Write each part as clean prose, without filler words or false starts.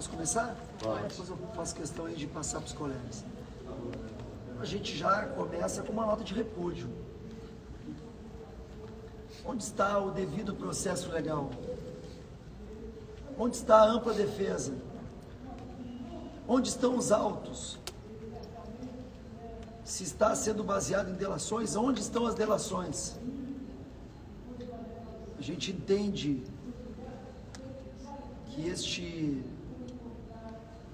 Posso começar? Pode. Depois eu faço questão aí de passar para os colegas. A gente já começa com uma nota de repúdio. Onde está o devido processo legal? Onde está a ampla defesa? Onde estão os autos? Se está sendo baseado em delações, onde estão as delações? A gente entende que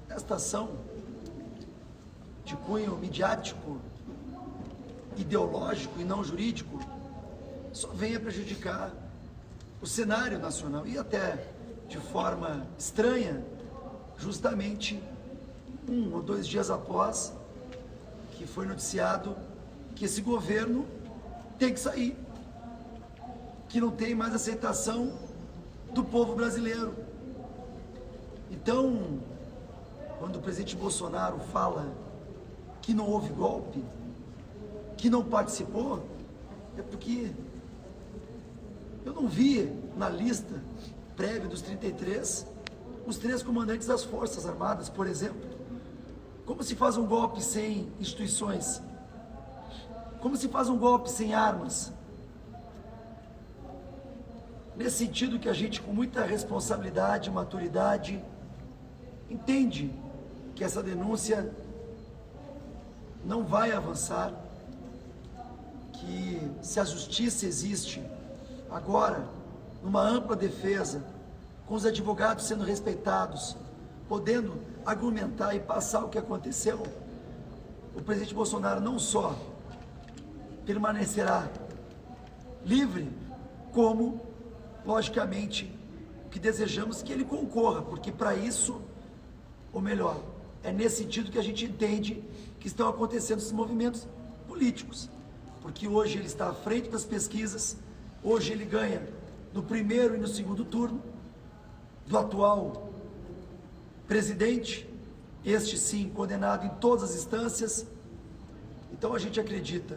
esta ação de cunho midiático, ideológico e não jurídico só vem a prejudicar o cenário nacional e até de forma estranha, justamente 1 ou 2 dias após que foi noticiado que esse governo tem que sair, que não tem mais aceitação do povo brasileiro. Então, quando o presidente Bolsonaro fala que não houve golpe, que não participou, é porque eu não vi na lista prévia dos 33 os 3 comandantes das Forças Armadas, por exemplo. Como se faz um golpe sem instituições? Como se faz um golpe sem armas? Nesse sentido que a gente, com muita responsabilidade e maturidade, entende que essa denúncia não vai avançar, que se a justiça existe agora, numa ampla defesa, com os advogados sendo respeitados, podendo argumentar e passar o que aconteceu, o presidente Bolsonaro não só permanecerá livre, como, logicamente, o que desejamos que ele concorra, porque para isso, ou melhor, é nesse sentido que a gente entende que estão acontecendo esses movimentos políticos, porque hoje ele está à frente das pesquisas, hoje ele ganha no primeiro e no segundo turno do atual presidente, este sim condenado em todas as instâncias. Então a gente acredita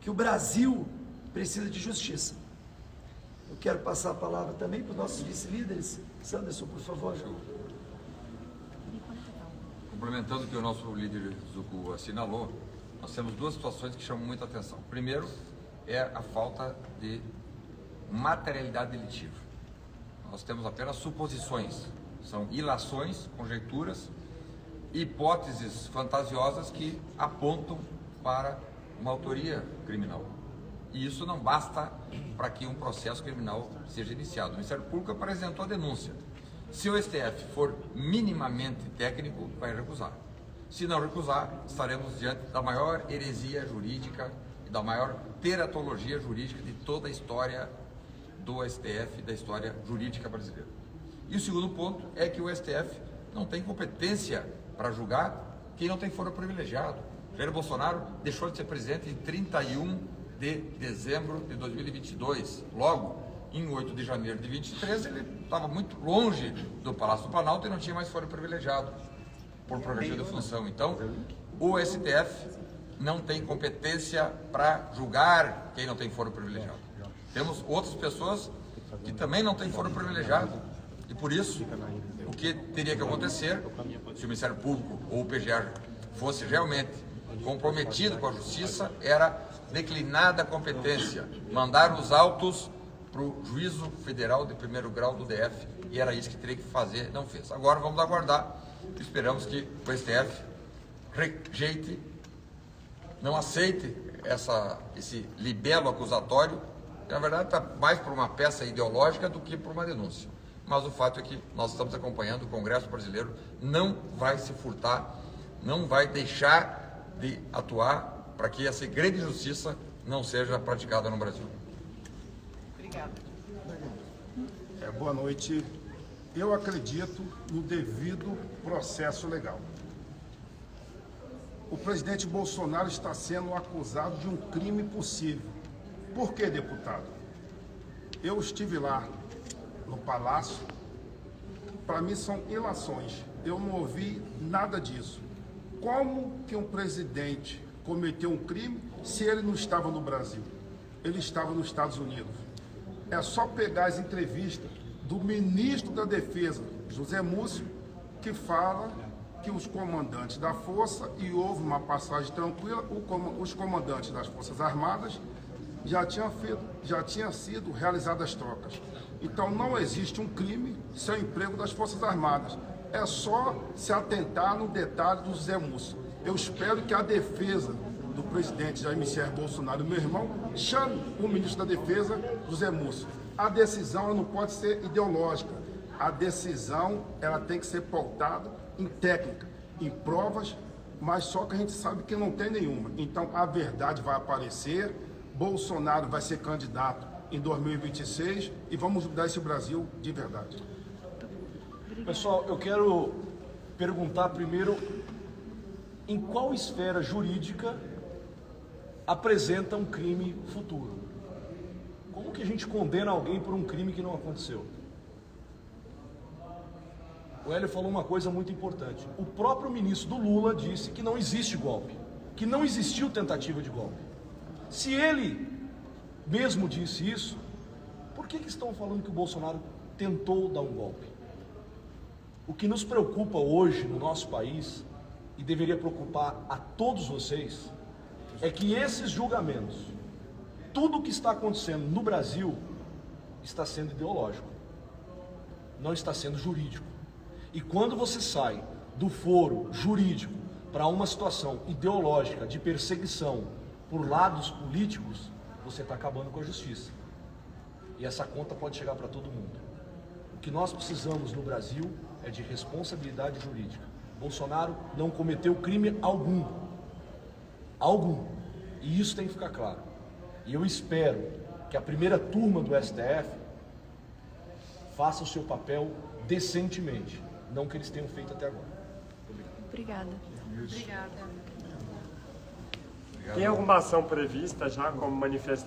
que o Brasil precisa de justiça. Eu quero passar a palavra também para os nossos vice-líderes. Sanderson, por favor. Complementando o que o nosso líder Zucco assinalou, nós temos 2 situações que chamam muita atenção. Primeiro é a falta de materialidade delitiva. Nós temos apenas suposições, são ilações, conjecturas, hipóteses fantasiosas que apontam para uma autoria criminal. E isso não basta para que um processo criminal seja iniciado. O Ministério Público apresentou a denúncia. Se o STF for minimamente técnico, vai recusar. Se não recusar, estaremos diante da maior heresia jurídica e da maior teratologia jurídica de toda a história do STF, da história jurídica brasileira. E o segundo ponto é que o STF não tem competência para julgar quem não tem foro privilegiado. Jair Bolsonaro deixou de ser presidente em 31 de dezembro de 2022. Logo, em 8 de janeiro de 2023, ele estava muito longe do Palácio do Planalto e não tinha mais foro privilegiado por prerrogativa de função. Então, o STF não tem competência para julgar quem não tem foro privilegiado. Temos outras pessoas que também não têm foro privilegiado. E por isso, o que teria que acontecer, se o Ministério Público ou o PGR fosse realmente comprometido com a justiça, era declinada a competência, mandar os autos para o Juízo Federal de Primeiro Grau do DF, e era isso que teria que fazer, não fez. Agora vamos aguardar, esperamos que o STF rejeite, não aceite esse libelo acusatório, que na verdade está mais por uma peça ideológica do que por uma denúncia. Mas o fato é que nós estamos acompanhando, o Congresso brasileiro não vai se furtar, não vai deixar de atuar para que essa grande justiça não seja praticada no Brasil. Obrigada. Boa noite. Eu acredito no devido processo legal. O presidente Bolsonaro está sendo acusado de um crime possível. Por que, deputado? Eu estive lá no Palácio, para mim são ilações, eu não ouvi nada disso. Como que um presidente cometeu um crime se ele não estava no Brasil? Ele estava nos Estados Unidos. É só pegar as entrevistas do ministro da Defesa, José Múcio, que fala que os comandantes da força, e houve uma passagem tranquila, os comandantes das Forças Armadas já tinham sido realizadas trocas. Então não existe um crime sem emprego das Forças Armadas. É só se atentar no detalhe do José Múcio. Eu espero que a defesa do presidente Jair Messias Bolsonaro, meu irmão, chame o ministro da Defesa, José Múcio. A decisão ela não pode ser ideológica. A decisão ela tem que ser pautada em técnica, em provas, mas só que a gente sabe que não tem nenhuma. Então a verdade vai aparecer, Bolsonaro vai ser candidato em 2026 e vamos mudar esse Brasil de verdade. Pessoal, eu quero perguntar primeiro em qual esfera jurídica apresenta um crime futuro. Como que a gente condena alguém por um crime que não aconteceu? O Hélio falou uma coisa muito importante. O próprio ministro do Lula disse que não existe golpe, que não existiu tentativa de golpe. Se ele mesmo disse isso, por que estão falando que o Bolsonaro tentou dar um golpe? O que nos preocupa hoje no nosso país, e deveria preocupar a todos vocês, é que esses julgamentos, tudo o que está acontecendo no Brasil, está sendo ideológico, não está sendo jurídico. E quando você sai do foro jurídico para uma situação ideológica de perseguição por lados políticos, você está acabando com a justiça. E essa conta pode chegar para todo mundo. O que nós precisamos no Brasil é de responsabilidade jurídica. Bolsonaro não cometeu crime algum. Algum. E isso tem que ficar claro. E eu espero que a primeira turma do STF faça o seu papel decentemente. Não que eles tenham feito até agora. Obrigada. Obrigada. Tem alguma ação prevista já como manifestação?